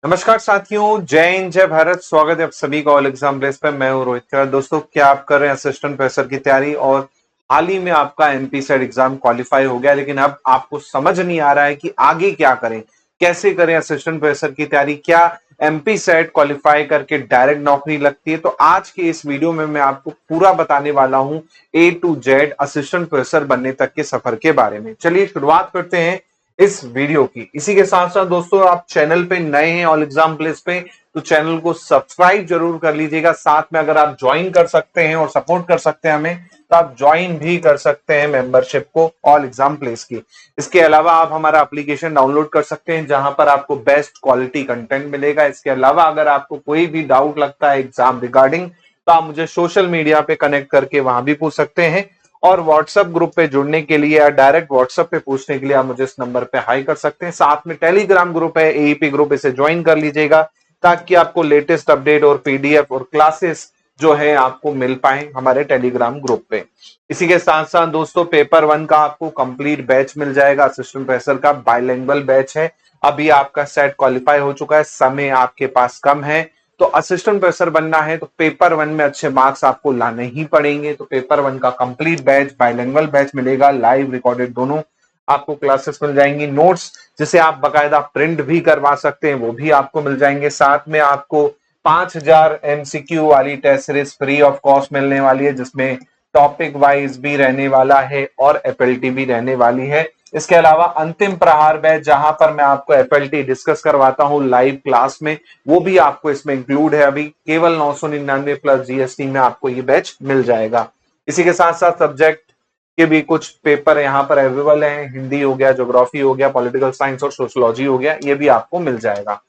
नमस्कार साथियों, जय हिंद जय भारत। स्वागत है आप सभी का ऑल एग्जाम प्लेस पे। मैं हूं रोहित खन्ना। दोस्तों, क्या आप कर रहे हैं असिस्टेंट प्रोफेसर की तैयारी और हाल ही में आपका एमपी सेट एग्जाम क्वालिफाई हो गया, लेकिन अब आपको समझ नहीं आ रहा है कि आगे क्या करें, कैसे करें असिस्टेंट प्रोफेसर की तैयारी। क्या एमपी सेट क्वालिफाई करके डायरेक्ट नौकरी लगती है? तो आज के इस वीडियो में मैं आपको पूरा बताने वाला हूं ए टू जेड असिस्टेंट प्रोफेसर बनने तक के सफर के बारे में। चलिए शुरुआत करते हैं इस वीडियो की। इसी के साथ साथ दोस्तों, आप चैनल पे नए हैं ऑल एग्जाम प्लेस पे, तो चैनल को सब्सक्राइब जरूर कर लीजिएगा। साथ में अगर आप ज्वाइन कर सकते हैं और सपोर्ट कर सकते हैं हमें, तो आप ज्वाइन भी कर सकते हैं मेंबरशिप को ऑल एग्जाम प्लेस की। इसके अलावा आप हमारा एप्लीकेशन डाउनलोड कर सकते हैं, जहां पर आपको बेस्ट क्वालिटी कंटेंट मिलेगा। इसके अलावा अगर आपको कोई भी डाउट लगता है एग्जाम रिगार्डिंग, तो आप मुझे सोशल मीडिया पे कनेक्ट करके वहां भी पूछ सकते हैं। और व्हाट्सएप ग्रुप पे जुड़ने के लिए या डायरेक्ट व्हाट्सएप पे पूछने के लिए आप मुझे इस नंबर पे हाई कर सकते हैं। साथ में टेलीग्राम ग्रुप है एईपी ग्रुप, इसे ज्वाइन कर लीजिएगा ताकि आपको लेटेस्ट अपडेट और पीडीएफ और क्लासेस जो है आपको मिल पाए हमारे टेलीग्राम ग्रुप पे। इसी के साथ साथ दोस्तों, पेपर 1 का आपको कंप्लीट बैच मिल जाएगा। असिस्टेंट प्रोफेसर का बाइलिंगुअल बैच है। अभी आपका सेट क्वालिफाई हो चुका है, समय आपके पास कम है, तो असिस्टेंट प्रोफेसर बनना है तो पेपर 1 में अच्छे मार्क्स आपको लाने ही पड़ेंगे। तो पेपर 1 का कंप्लीट बैच, बाइलिंगुअल बैच मिलेगा, लाइव रिकॉर्डेड दोनों आपको क्लासेस मिल जाएंगी। नोट्स जिसे आप बकायदा प्रिंट भी करवा सकते हैं वो भी आपको मिल जाएंगे। साथ में आपको 5000 एमसीक्यू वाली test series free of cost मिलने वाली है, जिसमें टॉपिक वाइज भी रहने वाला है और एफएलटी भी रहने वाली है। इसके अलावा अंतिम प्रहार बैच, जहां पर मैं आपको एफएलटी डिस्कस करवाता हूं लाइव क्लास में, वो भी आपको इसमें इंक्लूड है। अभी केवल 999 प्लस जीएसटी में आपको ये बैच मिल जाएगा। इसी के साथ साथ सब्जेक्ट के भी कुछ पेपर यहाँ पर अवेलेबल हैं। हिंदी हो गया, ज्योग्राफी हो गया, पॉलिटिकल साइंस और सोशियोलॉजी हो गया, ये भी आपको मिल जाएगा।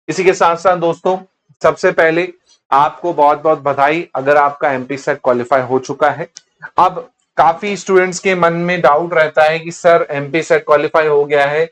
इसी के साथ साथ दोस्तों, सबसे पहले आपको बहुत बहुत बधाई अगर आपका एमपी सेट क्वालिफाई हो चुका है। अब काफी स्टूडेंट्स के मन में डाउट रहता है कि सर एमपी सेट क्वालिफाई हो गया है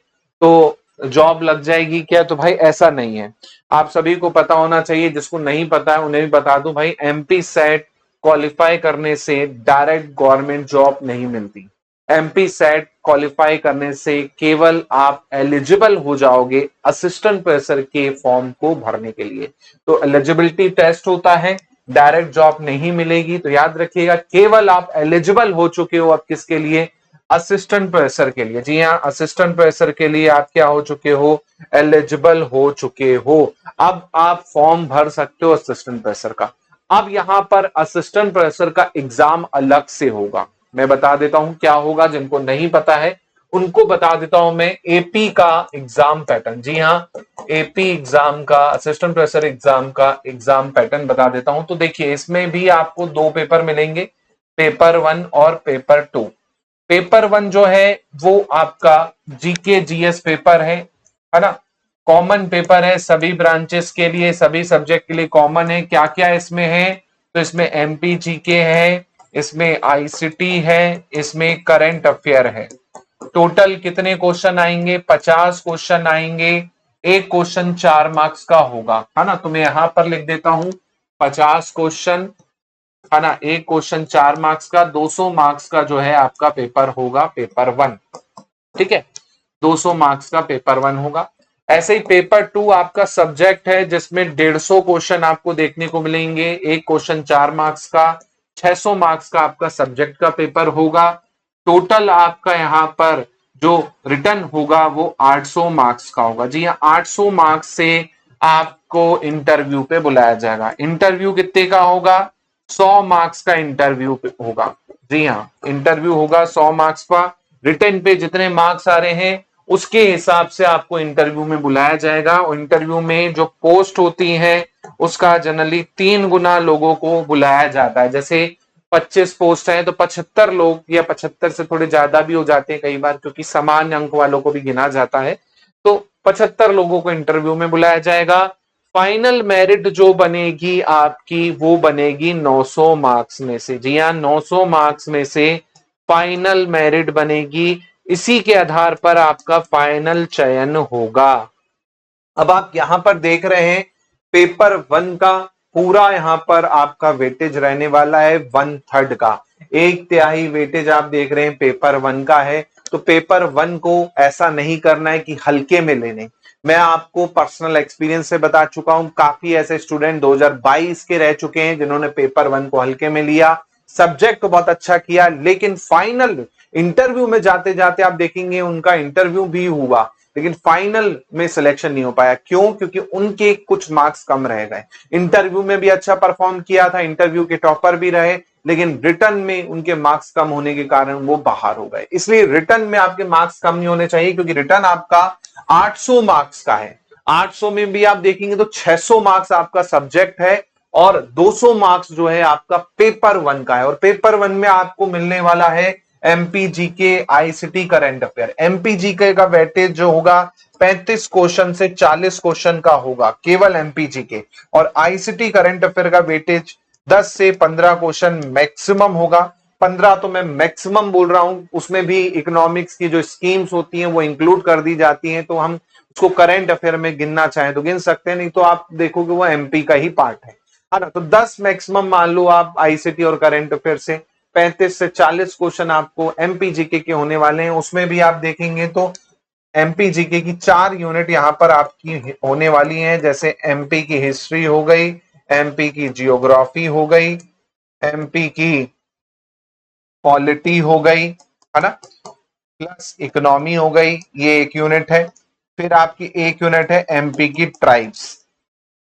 तो जॉब लग जाएगी क्या? तो भाई ऐसा नहीं है। आप सभी को पता होना चाहिए, जिसको नहीं पता है उन्हें भी बता दूं, भाई एमपी सेट क्वालिफाई करने से डायरेक्ट गवर्नमेंट जॉब नहीं मिलती। एमपी सेट क्वालिफाई करने से केवल आप एलिजिबल हो जाओगे असिस्टेंट प्रोफेसर के फॉर्म को भरने के लिए। तो एलिजिबिलिटी टेस्ट होता है, डायरेक्ट जॉब नहीं मिलेगी। तो याद रखिएगा, केवल आप एलिजिबल हो चुके हो अब किसके लिए? असिस्टेंट प्रोफेसर के लिए। जी हाँ, असिस्टेंट प्रोफेसर के लिए आप क्या हो चुके हो? एलिजिबल हो चुके हो। अब आप फॉर्म भर सकते हो असिस्टेंट प्रोफेसर का। अब यहां पर असिस्टेंट प्रोफेसर का एग्जाम अलग से होगा। मैं बता देता हूं क्या होगा, जिनको नहीं पता है उनको बता देता हूं मैं। एपी का एग्जाम पैटर्न, जी हाँ, एपी एग्जाम का, असिस्टेंट प्रोफेसर एग्जाम का एग्जाम पैटर्न बता देता हूं। तो देखिए, इसमें भी आपको दो पेपर मिलेंगे, पेपर 1 और पेपर 2। पेपर 1 जो है वो आपका जीके जीएस पेपर है ना। कॉमन पेपर है सभी ब्रांचेस के लिए, सभी सब्जेक्ट के लिए कॉमन है। क्या क्या इसमें है? तो इसमें एमपी जीके है, इसमें आईसीटी है, इसमें करंट अफेयर है। टोटल कितने क्वेश्चन आएंगे? 50 क्वेश्चन आएंगे। एक क्वेश्चन 4 मार्क्स का होगा, है ना। तो मैं यहां पर लिख देता हूं 50 क्वेश्चन, है ना। एक क्वेश्चन 4 मार्क्स का, 200 मार्क्स का जो है आपका पेपर होगा पेपर 1। ठीक है, 200 मार्क्स का पेपर 1 होगा। ऐसे ही पेपर 2 आपका सब्जेक्ट है, जिसमें 150 क्वेश्चन आपको देखने को मिलेंगे। एक क्वेश्चन 4 मार्क्स का, 600 मार्क्स का आपका सब्जेक्ट का पेपर होगा। टोटल आपका यहाँ पर जो रिटर्न होगा वो 800 मार्क्स का होगा। जी हाँ, 800 मार्क्स से आपको इंटरव्यू पे बुलाया जाएगा। इंटरव्यू कितने का होगा? 100 मार्क्स का इंटरव्यू होगा। जी हाँ, इंटरव्यू होगा 100 मार्क्स का। रिटर्न पे जितने मार्क्स आ रहे हैं उसके हिसाब से आपको इंटरव्यू में बुलाया जाएगा। और इंटरव्यू में जो पोस्ट होती है उसका जनरली 3 गुना लोगों को बुलाया जाता है। जैसे 25 पोस्ट है तो 75 लोग, या 75 से थोड़े ज्यादा भी हो जाते हैं कई बार, क्योंकि समान अंक वालों को भी गिना जाता है। तो 75 लोगों को इंटरव्यू में बुलाया जाएगा। फाइनल मेरिट जो बनेगी आपकी, वो बनेगी 900 मार्क्स में से। जी हाँ, 900 मार्क्स में से फाइनल मेरिट बनेगी। इसी के आधार पर आपका फाइनल चयन होगा। अब आप यहां पर देख रहे हैं पेपर 1 का पूरा यहां पर आपका वेटेज रहने वाला है 1/3 का। 1/3 वेटेज आप देख रहे हैं पेपर 1 का है। तो पेपर 1 को ऐसा नहीं करना है कि हल्के में लेने। मैं आपको पर्सनल एक्सपीरियंस से बता चुका हूं, काफी ऐसे स्टूडेंट 2022 के रह चुके हैं जिन्होंने पेपर 1 को हल्के में लिया, सब्जेक्ट तो बहुत अच्छा किया, लेकिन फाइनल इंटरव्यू में जाते जाते आप देखेंगे उनका इंटरव्यू भी हुआ लेकिन फाइनल में सिलेक्शन नहीं हो पाया। क्यों? क्योंकि उनके कुछ मार्क्स कम रह गए। इंटरव्यू में भी अच्छा परफॉर्म किया था, इंटरव्यू के टॉपर भी रहे, लेकिन रिटर्न में उनके मार्क्स कम होने के कारण वो बाहर हो गए। इसलिए रिटर्न में आपके मार्क्स कम नहीं होने चाहिए, क्योंकि रिटर्न आपका 800 मार्क्स का है। 800 में भी आप देखेंगे तो 600 मार्क्स आपका सब्जेक्ट है और 200 मार्क्स जो है आपका पेपर 1 का है। और पेपर 1 में आपको मिलने वाला है एमपीजी के आईसीटी करंट अफेयर। एमपीजी के का वेटेज जो होगा 35 क्वेश्चन से 40 क्वेश्चन का होगा, केवल एमपीजी के। और आईसीटी करंट अफेयर का वेटेज 10 से 15 क्वेश्चन मैक्सिमम होगा। 15 तो मैं मैक्सिमम बोल रहा हूं, उसमें भी इकोनॉमिक्स की जो स्कीम्स होती हैं वो इंक्लूड कर दी जाती हैं, तो हम उसको करंट अफेयर में गिनना चाहें तो गिन सकते हैं, नहीं तो आप देखोगे वो एमपी का ही पार्ट है ना। तो 10 मैक्सिमम मान लो आप आईसीटी और करंट अफेयर से, 35 से 40 क्वेश्चन आपको एमपीजीके के होने वाले हैं। उसमें भी आप देखेंगे तो एमपीजीके की 4 यूनिट यहां पर आपकी होने वाली हैं, जैसे एमपी की हिस्ट्री हो गई, एमपी की जियोग्राफी हो गई, एमपी की पॉलिटी हो गई, है ना, प्लस इकोनॉमी हो गई, ये एक यूनिट है। फिर आपकी एक यूनिट है एमपी की ट्राइब्स,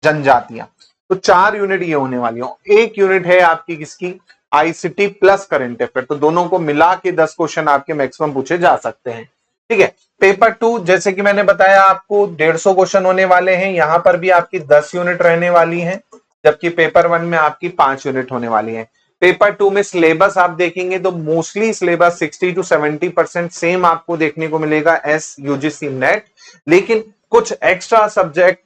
जनजातियां। तो 4 यूनिट ये होने वाली हो। एक यूनिट है आपकी किसकी? ICT plus current affair. तो दोनों को मिला के 10 क्वेश्चन आपके मैक्सिमम पूछे जा सकते हैं। ठीक है। पेपर 2 जैसे कि मैंने बताया आपको 150 क्वेश्चन होने वाले हैं, यहां पर भी आपकी 10 यूनिट रहने वाली हैं, जबकि पेपर 1 में आपकी 5 यूनिट होने वाली है। पेपर 2 में सिलेबस आप देखेंगे तो मोस्टली सिलेबस 60 to 70% सेम आपको देखने को मिलेगा एस यूजीसी नेट, लेकिन कुछ एक्स्ट्रा सब्जेक्ट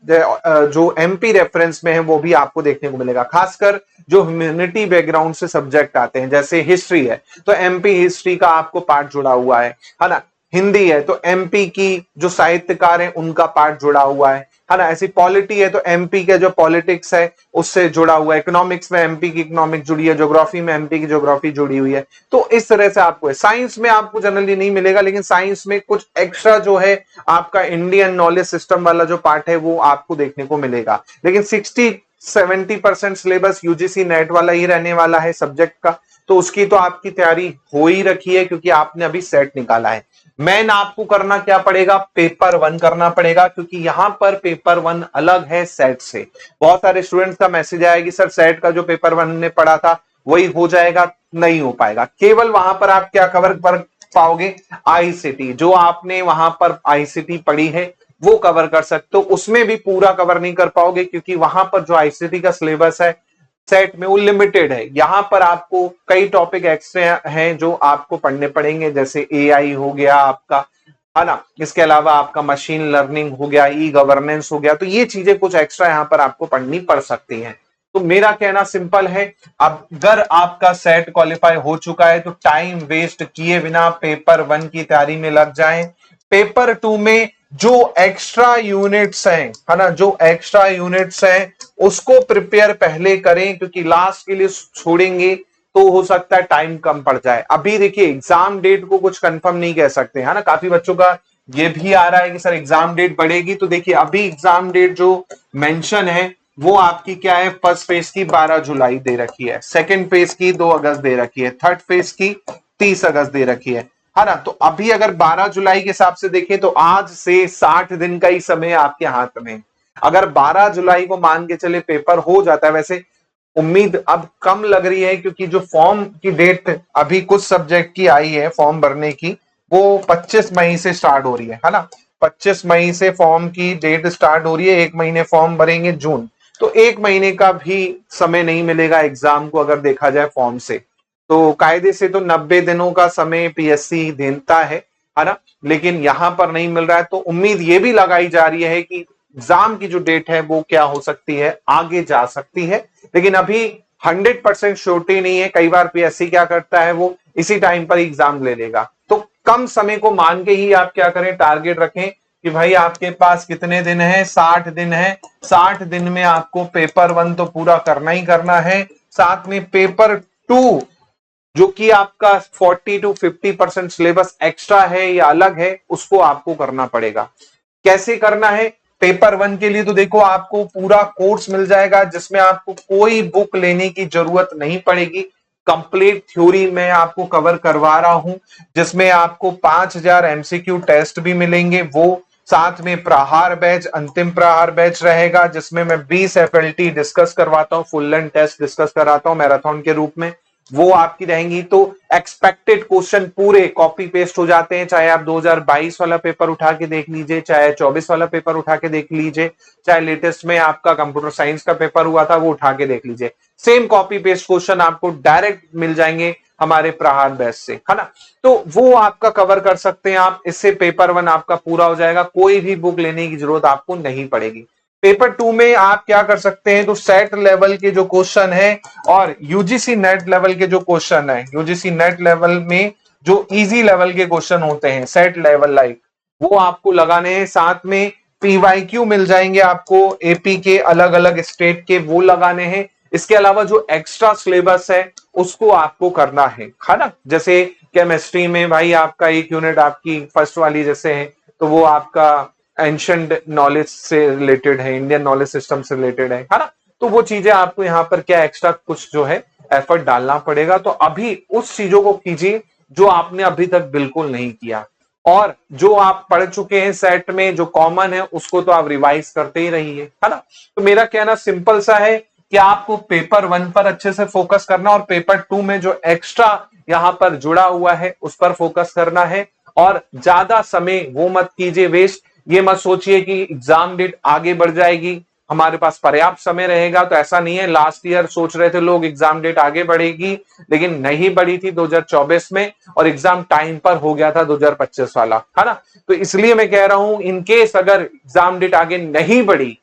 जो एमपी रेफरेंस में है वो भी आपको देखने को मिलेगा, खासकर जो ह्यूमैनिटी बैकग्राउंड से सब्जेक्ट आते हैं। जैसे हिस्ट्री है तो एमपी हिस्ट्री का आपको पार्ट जुड़ा हुआ है ना। हिंदी है तो एमपी की जो साहित्यकार है उनका पार्ट जुड़ा हुआ है ना। ऐसी पॉलिटी है तो एमपी के जो पॉलिटिक्स है उससे जुड़ा हुआ है। इकोनॉमिक्स में एमपी की इकोनॉमिक जुड़ी है, ज्योग्राफी में एमपी की ज्योग्राफी जुड़ी हुई है। तो इस तरह से आपको है। साइंस में आपको जनरली नहीं मिलेगा, लेकिन साइंस में कुछ एक्स्ट्रा जो है आपका इंडियन नॉलेज सिस्टम वाला जो पार्ट है वो आपको देखने को मिलेगा। लेकिन 60-70% सिलेबस यूजीसी नेट वाला ही रहने वाला है सब्जेक्ट का, तो उसकी तो आपकी तैयारी हो ही रखी है, क्योंकि आपने अभी सेट निकाला है। मेन आपको करना क्या पड़ेगा? पेपर 1 करना पड़ेगा, क्योंकि यहां पर पेपर 1 अलग है सेट से। बहुत सारे स्टूडेंट्स का मैसेज आया कि सर सेट का जो पेपर 1 ने पढ़ा था वही हो जाएगा, नहीं हो पाएगा। केवल वहां पर आप क्या कवर कर पाओगे? आईसीटी, जो आपने वहां पर आईसीटी पढ़ी है वो कवर कर सकते हो। उसमें भी पूरा कवर नहीं कर पाओगे, क्योंकि वहां पर जो आईसीटी का सिलेबस है सेट में वो लिमिटेड है। यहां पर आपको कई टॉपिक एक्स्ट्रा हैं जो आपको पढ़ने पड़ेंगे, जैसे एआई हो गया आपका, है ना। इसके अलावा आपका मशीन लर्निंग हो गया, ई गवर्नेंस हो गया। तो ये चीजें कुछ एक्स्ट्रा यहां पर आपको पढ़नी पड़ सकती हैं। तो मेरा कहना सिंपल है, अब अगर आपका सेट क्वालिफाई हो चुका है तो टाइम वेस्ट किए बिना पेपर 1 की तैयारी में लग जाएं। पेपर 2 में जो एक्स्ट्रा यूनिट्स हैं, है ना, जो एक्स्ट्रा यूनिट्स हैं उसको प्रिपेयर पहले करें, क्योंकि लास्ट के लिए छोड़ेंगे तो हो सकता है टाइम कम पड़ जाए। अभी देखिए एग्जाम डेट को कुछ कंफर्म नहीं कह सकते, है ना। काफी बच्चों का ये भी आ रहा है कि सर एग्जाम डेट बढ़ेगी, तो देखिए अभी एग्जाम डेट जो मेंशन है वो आपकी क्या है? फर्स्ट फेज की 12 जुलाई दे रखी है, सेकंड फेज की 2 अगस्त दे रखी है, थर्ड फेज की 30 अगस्त दे रखी है ना। तो अभी अगर 12 जुलाई के हिसाब से देखें तो आज से 60 दिन का ही समय आपके हाथ में। अगर 12 जुलाई को मान के चले पेपर हो जाता है, वैसे उम्मीद अब कम लग रही है, क्योंकि जो फॉर्म की डेट अभी कुछ सब्जेक्ट की आई है फॉर्म भरने की, वो 25 मई से स्टार्ट हो रही है ना। 25 मई से फॉर्म की डेट स्टार्ट हो रही है, 1 महीने फॉर्म भरेंगे जून, तो 1 महीने का भी समय नहीं मिलेगा एग्जाम को अगर देखा जाए फॉर्म से। तो कायदे से तो 90 दिनों का समय पीएससी देता है ना, लेकिन यहां पर नहीं मिल रहा है। तो उम्मीद ये भी लगाई जा रही है कि एग्जाम की जो डेट है वो क्या हो सकती है, आगे जा सकती है, लेकिन अभी 100% श्योरिटी नहीं है। कई बार पीएससी क्या करता है, वो इसी टाइम पर एग्जाम ले लेगा। तो कम समय को मान के ही आप क्या करें, टारगेट रखें कि भाई आपके पास कितने दिन है? 60 दिन है। 60 दिन में आपको पेपर 1 तो पूरा करना ही करना है, साथ में पेपर 2 जो कि आपका 40 to 50% सिलेबस एक्स्ट्रा है या अलग है, उसको आपको करना पड़ेगा। कैसे करना है? पेपर 1 के लिए तो देखो आपको पूरा कोर्स मिल जाएगा जिसमें आपको कोई बुक लेने की जरूरत नहीं पड़ेगी। कंप्लीट थ्योरी मैं आपको कवर करवा रहा हूं, जिसमें आपको 5000 एमसीक्यू टेस्ट भी मिलेंगे। वो साथ में प्रहार बैच, अंतिम प्रहार बैच रहेगा जिसमें मैं 20 एफएलटी डिस्कस करवाता हूं, फुल लेंथ टेस्ट डिस्कस कराता हूं मैराथन के रूप में, वो आपकी रहेंगी। तो एक्सपेक्टेड क्वेश्चन पूरे कॉपी पेस्ट हो जाते हैं, चाहे आप 2022 वाला पेपर उठा के देख लीजिए, चाहे 24 वाला पेपर उठा के देख लीजिए, चाहे लेटेस्ट में आपका कंप्यूटर साइंस का पेपर हुआ था वो उठा के देख लीजिए, सेम कॉपी पेस्ट क्वेश्चन आपको डायरेक्ट मिल जाएंगे हमारे प्रहार बैच से, है ना। तो वो आपका कवर कर सकते हैं आप, इससे पेपर 1 आपका पूरा हो जाएगा, कोई भी बुक लेने की जरूरत आपको नहीं पड़ेगी। पेपर 2 में आप क्या कर सकते हैं, तो सेट लेवल के जो क्वेश्चन है और यूजीसी नेट लेवल के जो क्वेश्चन है, यूजीसी नेट लेवल में जो इजी लेवल के क्वेश्चन होते हैं सेट लेवल लाइक, वो आपको लगाने हैं। साथ में पीवाईक्यू मिल जाएंगे आपको एपी के अलग अलग स्टेट के, वो लगाने हैं। इसके अलावा जो एक्स्ट्रा सिलेबस है उसको आपको करना है ना। जैसे केमिस्ट्री में भाई आपका एक यूनिट आपकी फर्स्ट वाली जैसे है, तो वो आपका एंशिएंट नॉलेज से रिलेटेड है, इंडियन नॉलेज सिस्टम से रिलेटेड है ना। तो वो चीजें आपको यहाँ पर क्या एक्स्ट्रा कुछ जो है एफर्ट डालना पड़ेगा। तो अभी उस चीजों को कीजिए जो आपने अभी तक बिल्कुल नहीं किया, और जो आप पढ़ चुके हैं सेट में जो कॉमन है उसको तो आप रिवाइज करते ही रहिए, है ना। तो मेरा कहना सिंपल सा है कि आपको पेपर 1 पर अच्छे से फोकस करना और पेपर 2 में जो एक्स्ट्रा यहां पर जुड़ा हुआ है उस पर फोकस करना है। और ज्यादा समय वो मत कीजिए वेस्ट, ये मत सोचिए कि एग्जाम डेट आगे बढ़ जाएगी, हमारे पास पर्याप्त समय रहेगा, तो ऐसा नहीं है। लास्ट ईयर सोच रहे थे लोग एग्जाम डेट आगे बढ़ेगी, लेकिन नहीं बढ़ी थी 2024 में, और एग्जाम टाइम पर हो गया था 2025 वाला, है ना। तो इसलिए मैं कह रहा हूं इनकेस अगर एग्जाम डेट आगे नहीं बढ़ी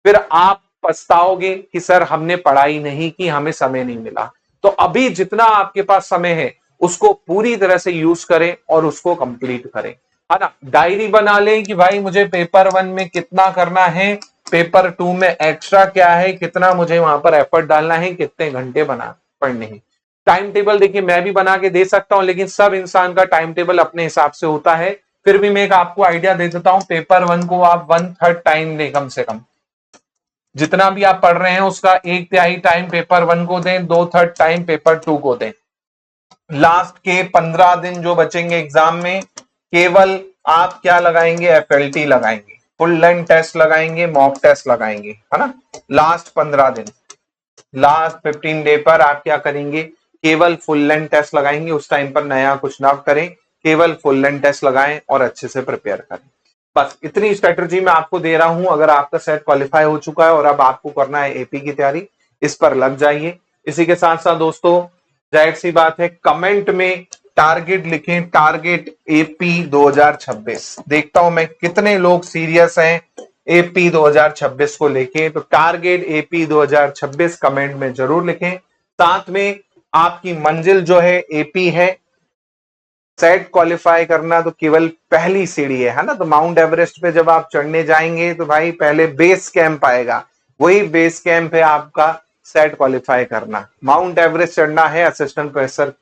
फिर आप पछताओगे कि सर हमने पढ़ाई नहीं की, हमें समय नहीं मिला। तो अभी जितना आपके पास समय है उसको पूरी तरह से यूज करें और उसको कंप्लीट करें, है ना। डायरी बना लें कि भाई मुझे पेपर 1 में कितना करना है, पेपर 2 में एक्स्ट्रा क्या है, कितना मुझे वहां पर एफर्ट डालना है, कितने घंटे बना पढ़ने हैं। टाइम टेबल देखिए मैं भी बना के दे सकता हूं, लेकिन सब इंसान का टाइम टेबल अपने हिसाब से होता है। फिर भी मैं एक आपको आइडिया दे देता हूं, पेपर 1 को आप 1/3 टाइम दें, कम से कम जितना भी आप पढ़ रहे हैं उसका 1/3 टाइम पेपर 1 को दें, 2/3 टाइम पेपर 2 को दें। लास्ट के 15 दिन जो बचेंगे एग्जाम में केवल आप क्या लगाएंगे, एफएलटी लगाएंगे, फुल लेंथ टेस्ट लगाएंगे, मॉक टेस्ट लगाएंगे, है ना। लास्ट 15 दिन, लास्ट 15 डे पर आप क्या करेंगे, केवल फुल लेंथ टेस्ट लगाएंगे। उस टाइम पर नया कुछ ना करें, केवल फुल लेंथ टेस्ट लगाएं और अच्छे से प्रिपेयर करें। बस इतनी स्ट्रेटजी मैं आपको दे रहा हूं। अगर आपका सेट क्वालिफाई हो चुका है और अब आपको करना है एपी की तैयारी, इस पर लग जाइए। इसी के साथ साथ दोस्तों जाहिर सी बात है कमेंट में टारगेट लिखें, टारगेट एपी 2026। देखता हूं मैं कितने लोग सीरियस हैं एपी 2026 को लेके, तो टारगेट एपी 2026 कमेंट में जरूर लिखें। साथ में आपकी मंजिल जो है एपी है, सेट क्वालिफाई करना तो केवल पहली सीढ़ी है ना। तो माउंट एवरेस्ट पे जब आप चढ़ने जाएंगे तो भाई पहले बेस कैंप आएगा, वही बेस कैंप है आपका सेट क्वालिफाई करना। माउंट एवरेस्ट चढ़ना है असिस्टेंट प्रोफेसर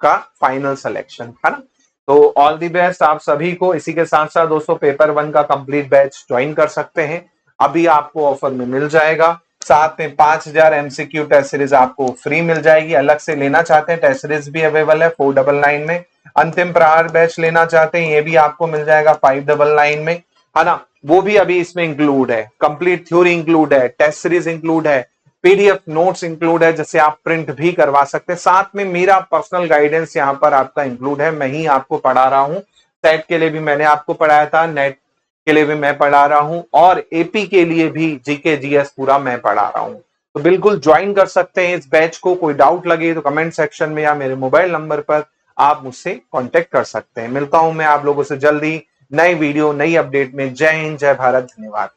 का फाइनल सिलेक्शन, है ना। तो ऑल दी बेस्ट आप सभी को। इसी के साथ साथ दोस्तों पेपर 1 का कंप्लीट बैच ज्वाइन कर सकते हैं, अभी आपको ऑफर में मिल जाएगा। साथ में 5000 एमसीक्यू टेस्ट सीरीज आपको फ्री मिल जाएगी। अलग से लेना चाहते हैं टेस्ट सीरीज भी अवेलेबल है 499 में। अंतिम प्रहार बैच लेना चाहते हैं ये भी आपको मिल जाएगा 599 में, है ना। वो भी अभी इसमें इंक्लूड है, कंप्लीट थ्योरी इंक्लूड है, टेस्ट सीरीज इंक्लूड है, पीडीएफ नोट्स इंक्लूड है जिससे आप प्रिंट भी करवा सकते हैं। साथ में मेरा पर्सनल गाइडेंस यहाँ पर आपका इंक्लूड है, मैं ही आपको पढ़ा रहा हूँ। सेट के लिए भी मैंने आपको पढ़ाया था, नेट के लिए भी मैं पढ़ा रहा हूँ, और एपी के लिए भी जीके जीएस पूरा मैं पढ़ा रहा हूँ। तो बिल्कुल ज्वाइन कर सकते हैं इस बैच को। कोई डाउट लगे तो कमेंट सेक्शन में या मेरे मोबाइल नंबर पर आप मुझसे कांटेक्ट कर सकते हैं। मिलता हूं मैं आप लोगों से जल्दी नई वीडियो नई अपडेट में। जय हिंद, जय भारत, धन्यवाद।